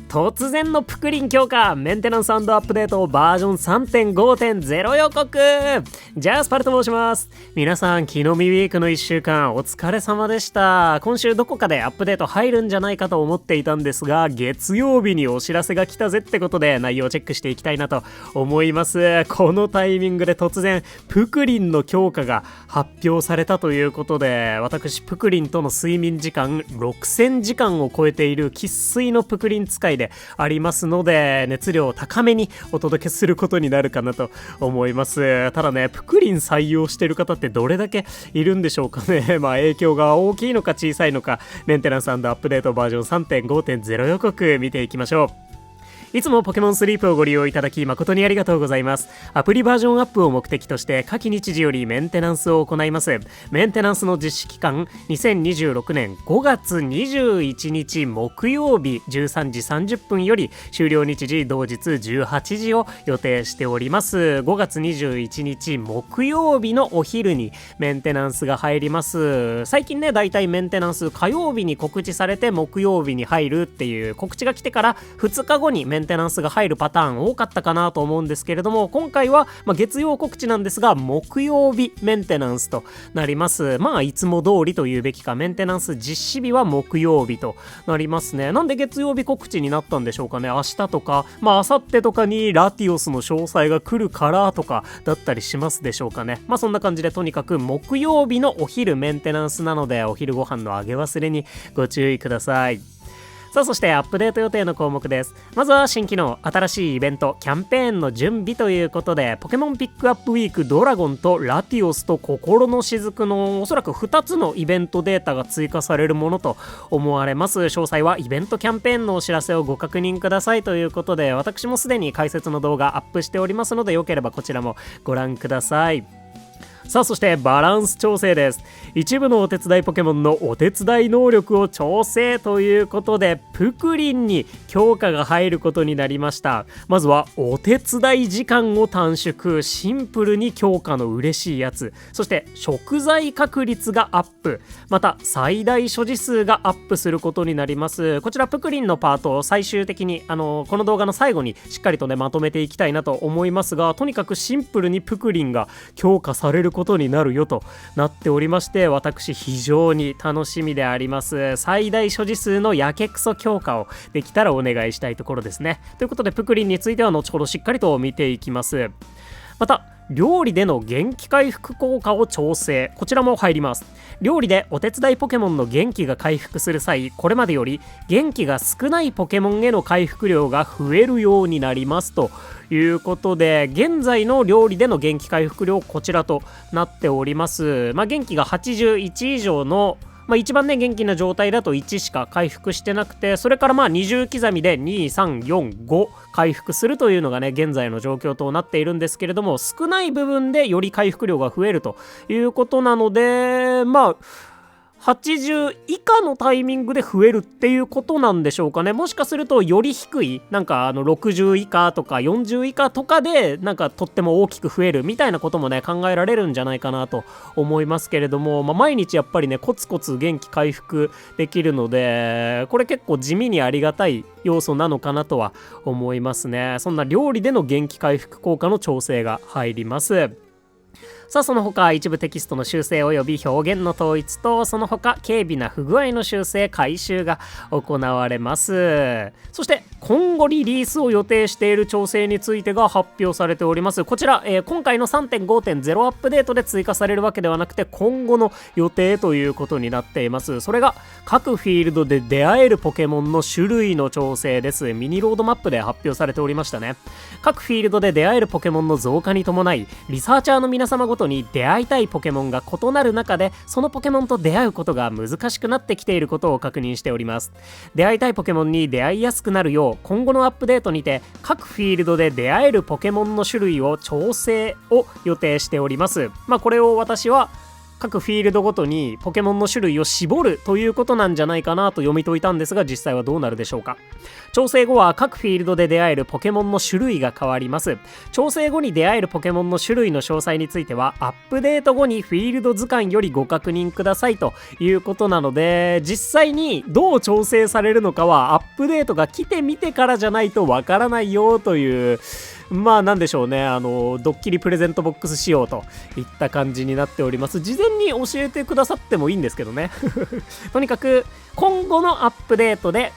突然のプクリン強化メンテナンス&アップデートバージョン 3.5.0 予告。じゃあスパルと申します。皆さん、キノミウィークの1週間お疲れ様でした。今週どこかでアップデート入るんじゃないかと思っていたんですが、月曜日にお知らせが来たぜってことで内容をチェックしていきたいなと思います。このタイミングで突然プクリンの強化が発表されたということで、私プクリンとの睡眠時間6000時間を超えている生粋のプクリン使いでありますので、熱量を高めにお届けすることになるかなと思います。ただね、プクリン採用している方ってどれだけいるんでしょうかね。影響が大きいのか小さいのか、メンテナンス&アップデートバージョン 3.5.0 予告見ていきましょう。いつもポケモンスリープをご利用いただき誠にありがとうございます。アプリバージョンアップを目的として下記日時よりメンテナンスを行います。メンテナンスの実施期間2026年5月21日木曜日13時30分より終了日時同日18時を予定しております。5月21日木曜日のお昼にメンテナンスが入ります。最近ね、だいたいメンテナンス火曜日に告知されて木曜日に入るっていう告知が来てから2日後にメンテナンスが入るパターン多かったかなと思うんですけれども、今回は月曜告知なんですが木曜日メンテナンスとなります。いつも通りというべきか、メンテナンス実施日は木曜日となりますね。なんで月曜日告知になったんでしょうかね。明日とか明後日とかにラティオスの詳細が来るからとかだったりしますでしょうかね。そんな感じで、とにかく木曜日のお昼メンテナンスなので、お昼ご飯の揚げ忘れにご注意ください。さあ、そしてアップデート予定の項目です。まずは新機能、新しいイベント、キャンペーンの準備ということで、ポケモンピックアップウィークドラゴンとラティオスと心の雫のおそらく2つのイベントデータが追加されるものと思われます。詳細はイベントキャンペーンのお知らせをご確認くださいということで、私もすでに解説の動画アップしておりますので、よければこちらもご覧ください。さあ、そしてバランス調整です。一部のお手伝いポケモンのお手伝い能力を調整ということで、プクリンに強化が入ることになりました。まずはお手伝い時間を短縮、シンプルに強化の嬉しいやつ。そして食材確率がアップ、また最大所持数がアップすることになります。こちらプクリンのパートを最終的にこの動画の最後にしっかりとねまとめていきたいなと思いますが、とにかくシンプルにプクリンが強化されることになるよとなっておりまして、私非常に楽しみであります。最大所持数のやけくそ強化をできたらお願いしたいところですね。ということで、プクリンについては後ほどしっかりと見ていきます。また料理での元気回復効果を調整、こちらも入ります。料理でお手伝いポケモンの元気が回復する際、これまでより元気が少ないポケモンへの回復量が増えるようになりますということで、現在の料理での元気回復量こちらとなっております。元気が81以上の一番ね元気な状態だと1しか回復してなくて、それから20刻みで2、3、4、5回復するというのがね現在の状況となっているんですけれども、少ない部分でより回復量が増えるということなので、80以下のタイミングで増えるっていうことなんでしょうかね。もしかするとより低い60以下とか40以下とかでとっても大きく増えるみたいなこともね考えられるんじゃないかなと思いますけれども、毎日やっぱりねコツコツ元気回復できるので、これ結構地味にありがたい要素なのかなとは思いますね。そんな料理での元気回復効果の調整が入ります。さあ、その他一部テキストの修正及び表現の統一と、その他軽微な不具合の修正回収が行われます。そして今後リリースを予定している調整についてが発表されております。こちら、今回の 3.5.0 アップデートで追加されるわけではなくて、今後の予定ということになっています。それが各フィールドで出会えるポケモンの種類の調整です。ミニロードマップで発表されておりましたね。各フィールドで出会えるポケモンの増加に伴い、リサーチャーの皆様ごとに出会いたいポケモンが異なる中で、そのポケモンと出会うことが難しくなってきていることを確認しております。出会いたいポケモンに出会いやすくなるよう、今後のアップデートにて各フィールドで出会えるポケモンの種類を調整を予定しております。これを私は各フィールドごとにポケモンの種類を絞るということなんじゃないかなと読み解いたんですが、実際はどうなるでしょうか。調整後は各フィールドで出会えるポケモンの種類が変わります。調整後に出会えるポケモンの種類の詳細についてはアップデート後にフィールド図鑑よりご確認くださいということなので、実際にどう調整されるのかはアップデートが来てみてからじゃないとわからないよという、まあなんでしょうね、ドッキリプレゼントボックス仕様といった感じになっております。事前に教えてくださってもいいんですけどねとにかく今後のアップデートで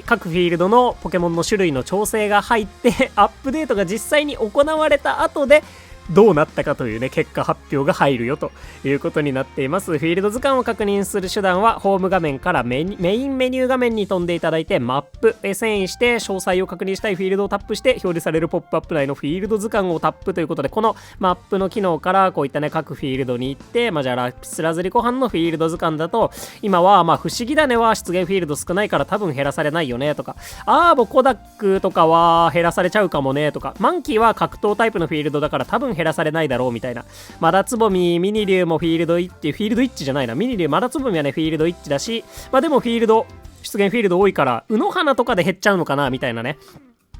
各フィールドのポケモンの種類の調整が入ってアップデートが実際に行われた後でどうなったかというね、結果発表が入るよということになっています。フィールド図鑑を確認する手段はホーム画面からメインメニュー画面に飛んでいただいて、マップへ遷移して詳細を確認したいフィールドをタップして表示されるポップアップ内のフィールド図鑑をタップということで、このマップの機能からこういったね各フィールドに行って、じゃあラピスラズリコハンのフィールド図鑑だと、今は不思議種は出現フィールド少ないから多分減らされないよねとか、アーボコダックとかは減らされちゃうかもねとか、マンキーは格闘タイプのフィールドだから多分減らされないだろうみたいな。マダツボミ、ミニリュウもフィールドイッチじゃないな、ミニリュウ、マダツボミはねフィールドイッチだし、でもフィールド出現フィールド多いからウノハナとかで減っちゃうのかなみたいなね。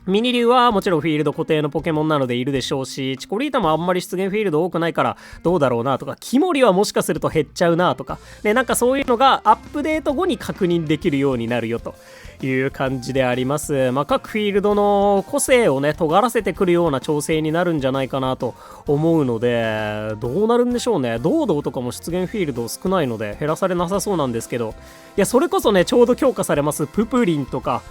ミニリュウはもちろんフィールド固定のポケモンなのでいるでしょうし、チコリータもあんまり出現フィールド多くないからどうだろうなとか、キモリはもしかすると減っちゃうなとかね、なんかそういうのがアップデート後に確認できるようになるよという感じであります。各フィールドの個性をね尖らせてくるような調整になるんじゃないかなと思うので、どうなるんでしょうね。ドードーとかも出現フィールド少ないので減らされなさそうなんですけど、いやそれこそねちょうど強化されますププリンとか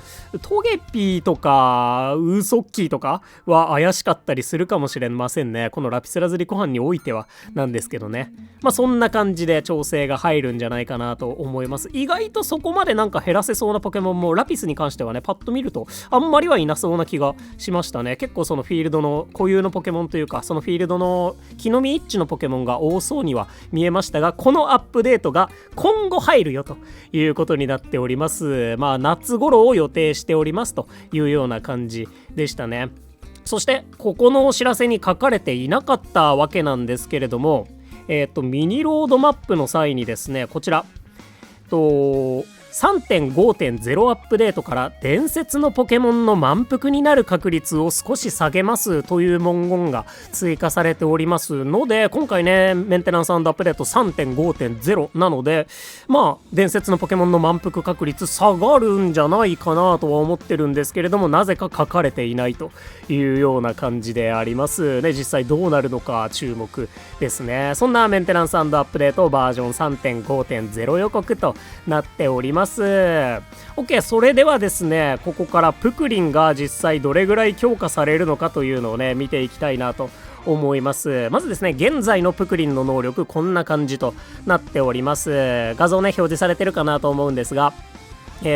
トゲピーとかウーソッキーとかは怪しかったりするかもしれませんね。このラピスラズリコハンにおいてはなんですけどね。そんな感じで調整が入るんじゃないかなと思います。意外とそこまでなんか減らせそうなポケモンもラピスに関してはねパッと見るとあんまりはいなそうな気がしましたね。結構そのフィールドの固有のポケモンというか、そのフィールドの木の実一致のポケモンが多そうには見えましたが、このアップデートが今後入るよということになっております。夏頃を予定しておりますというような感じでしたね。そしてここのお知らせに書かれていなかったわけなんですけれども、ミニロードマップの際にですね、こちら3.5.0 アップデートから伝説のポケモンの満腹になる確率を少し下げますという文言が追加されておりますので、今回ねメンテナンス&アップデート 3.5.0 なので伝説のポケモンの満腹確率下がるんじゃないかなとは思ってるんですけれども、なぜか書かれていないというような感じでありますね。実際どうなるのか注目ですね。そんなメンテナンス&アップデートバージョン 3.5.0 予告となっております。OK、 それではですね、ここからプクリンが実際どれぐらい強化されるのかというのをね見ていきたいなと思います。まずですね、現在のプクリンの能力こんな感じとなっております。画像ね表示されてるかなと思うんですが、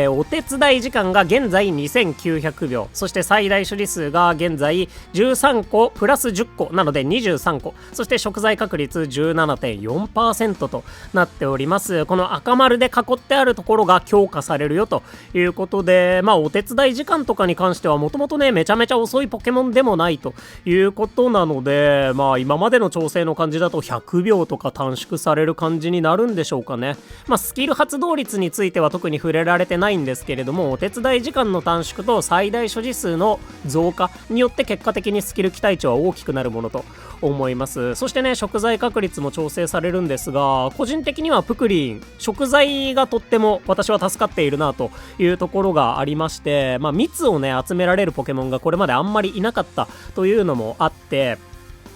お手伝い時間が現在2900秒、そして最大所持数が現在13個プラス10個なので23個、そして食材確率 17.4% となっております。この赤丸で囲ってあるところが強化されるよということで、お手伝い時間とかに関してはもともとねめちゃめちゃ遅いポケモンでもないということなので、今までの調整の感じだと100秒とか短縮される感じになるんでしょうかね。スキル発動率については特に触れられてないんですけれども、お手伝い時間の短縮と最大所持数の増加によって結果的にスキル期待値は大きくなるものと思います。そしてね食材確率も調整されるんですが、個人的にはプクリン食材がとっても私は助かっているなというところがありまして、蜜をね集められるポケモンがこれまであんまりいなかったというのもあって、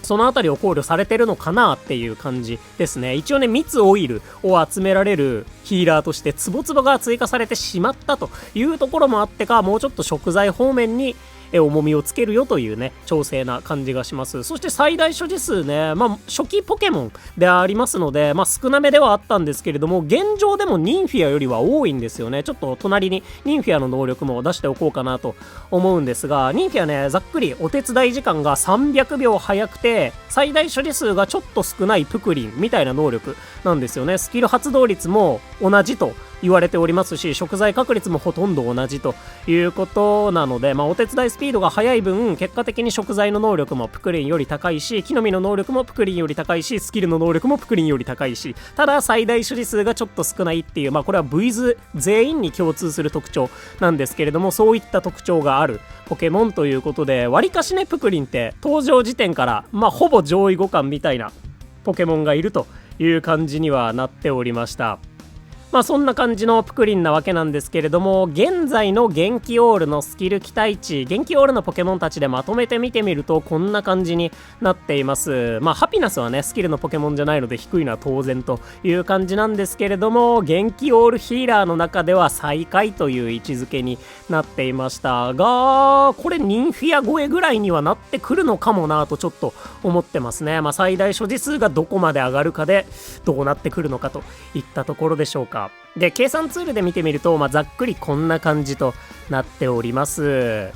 そのあたりを考慮されてるのかなっていう感じですね。一応ね蜜オイルを集められるヒーラーとしてツボツボが追加されてしまったというところもあってか、もうちょっと食材方面に重みをつけるよというね調整な感じがします。そして最大所持数ね、初期ポケモンでありますので、少なめではあったんですけれども、現状でもニンフィアよりは多いんですよね。ちょっと隣にニンフィアの能力も出しておこうかなと思うんですが、ニンフィアねざっくりお手伝い時間が300秒早くて最大所持数がちょっと少ないプクリンみたいな能力なんですよね。スキル発動率も同じと言われておりますし、食材確率もほとんど同じということなので、お手伝いスピードが速い分、結果的に食材の能力もプクリンより高いし、木の実の能力もプクリンより高いし、スキルの能力もプクリンより高いし、ただ最大所持数がちょっと少ないっていう、これは V ズ全員に共通する特徴なんですけれども、そういった特徴があるポケモンということで、わりかしね、プクリンって登場時点からほぼ上位互換みたいなポケモンがいるという感じにはなっておりました。そんな感じのプクリンなわけなんですけれども、現在の元気オールのスキル期待値、元気オールのポケモンたちでまとめて見てみるとこんな感じになっています。ハピナスはねスキルのポケモンじゃないので低いのは当然という感じなんですけれども、元気オールヒーラーの中では最下位という位置づけになっていましたが、これニンフィア超えぐらいにはなってくるのかもなとちょっと思ってますね。最大所持数がどこまで上がるかでどうなってくるのかといったところでしょうか。で、計算ツールで見てみると、ざっくりこんな感じとなっております。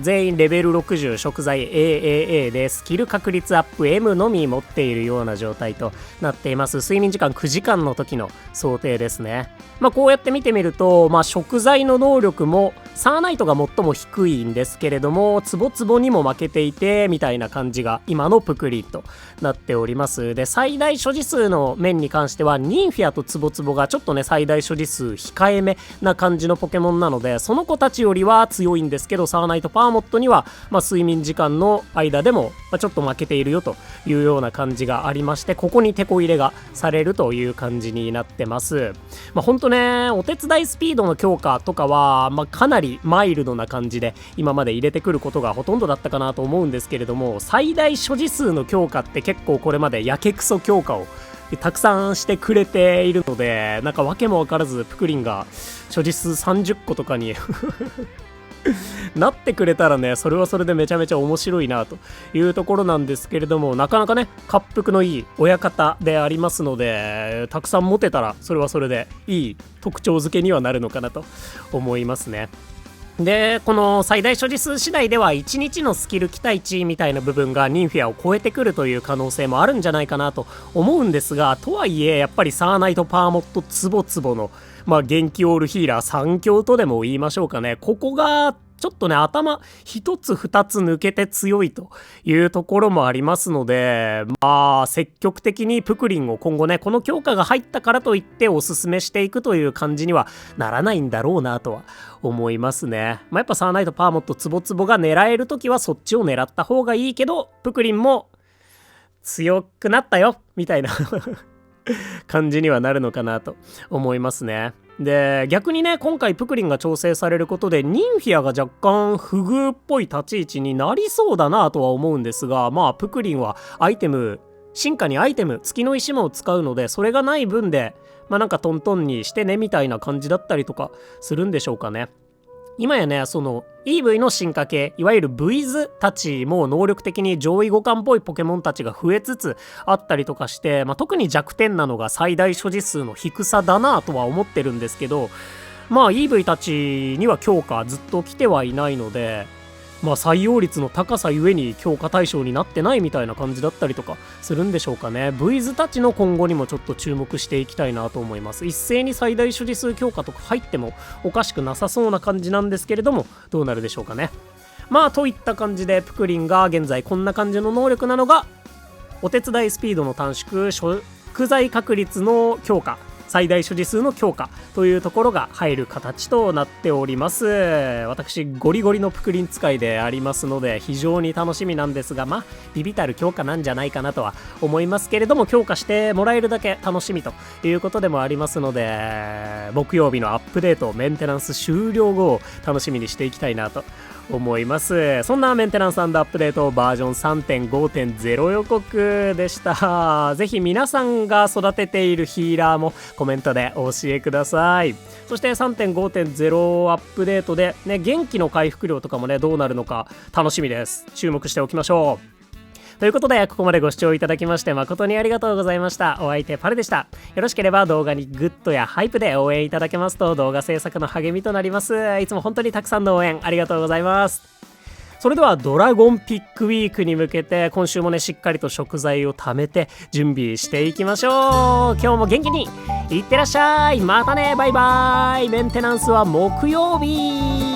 全員レベル60、食材 AAA でスキル確率アップ M のみ持っているような状態となっています。睡眠時間9時間の時の想定ですね。こうやって見てみると、食材の能力もサーナイトが最も低いんですけれども、ツボツボにも負けていてみたいな感じが今のプクリンとなっております。で、最大所持数の面に関してはニンフィアとツボツボがちょっとね最大所持数控えめな感じのポケモンなので、その子たちよりは強いんですけど、サーナイトパーモットには、睡眠時間の間でも、ちょっと負けているよというような感じがありまして、ここにテコ入れがされるという感じになってます。ほんとね、お手伝いスピードの強化とかは、かなりマイルドな感じで今まで入れてくることがほとんどだったかなと思うんですけれども、最大所持数の強化って結構これまでやけくそ強化をたくさんしてくれているので、なんか訳も分からずプクリンが所持数30個とかになってくれたらね、それはそれでめちゃめちゃ面白いなというところなんですけれども、なかなかね滑腹のいい親方でありますので、たくさん持てたらそれはそれでいい特徴付けにはなるのかなと思いますね。で、この最大所持数次第では1日のスキル期待値みたいな部分がニンフィアを超えてくるという可能性もあるんじゃないかなと思うんですが、とはいえやっぱりサーナイトパーモットツボツボの元気オールヒーラー3強とでも言いましょうかね。ここがちょっとね頭一つ二つ抜けて強いというところもありますので、積極的にプクリンを今後ねこの強化が入ったからといっておすすめしていくという感じにはならないんだろうなとは思いますね。やっぱサーナイトパーモットツボツボが狙えるときはそっちを狙った方がいいけど、プクリンも強くなったよみたいな感じにはなるのかなと思いますね。で、逆にね今回プクリンが調整されることでニンフィアが若干不遇っぽい立ち位置になりそうだなとは思うんですが、プクリンはアイテム進化にアイテム月の石も使うので、それがない分でなんかトントンにしてねみたいな感じだったりとかするんでしょうかね。今やねその EV の進化系いわゆる V ズたちも能力的に上位互換っぽいポケモンたちが増えつつあったりとかして、特に弱点なのが最大所持数の低さだなとは思ってるんですけど、EV たちには強化ずっと来てはいないので、採用率の高さゆえに強化対象になってないみたいな感じだったりとかするんでしょうかね。 V ズたちの今後にもちょっと注目していきたいなと思います。一斉に最大所持数強化とか入ってもおかしくなさそうな感じなんですけれども、どうなるでしょうかね。といった感じでプクリンが現在こんな感じの能力なのが、お手伝いスピードの短縮、食材確率の強化、最大所持数の強化というところが入る形となっております。私ゴリゴリのプクリン使いでありますので非常に楽しみなんですが、ビビたる強化なんじゃないかなとは思いますけれども、強化してもらえるだけ楽しみということでもありますので、木曜日のアップデートメンテナンス終了後を楽しみにしていきたいなと思います。そんなメンテナンス&アップデートバージョン 3.5.0 予告でした。ぜひ皆さんが育てているヒーラーもコメントでお教えください。そして 3.5.0 アップデートでね、元気の回復量とかもねどうなるのか楽しみです。注目しておきましょう。ということで、ここまでご視聴いただきまして誠にありがとうございました。お相手パルでした。よろしければ動画にグッドやハイプで応援いただけますと動画制作の励みとなります。いつも本当にたくさんの応援ありがとうございます。それではドラゴンピックウィークに向けて今週もねしっかりと食材を貯めて準備していきましょう。今日も元気にいってらっしゃい。またね、バイバイ。メンテナンスは木曜日。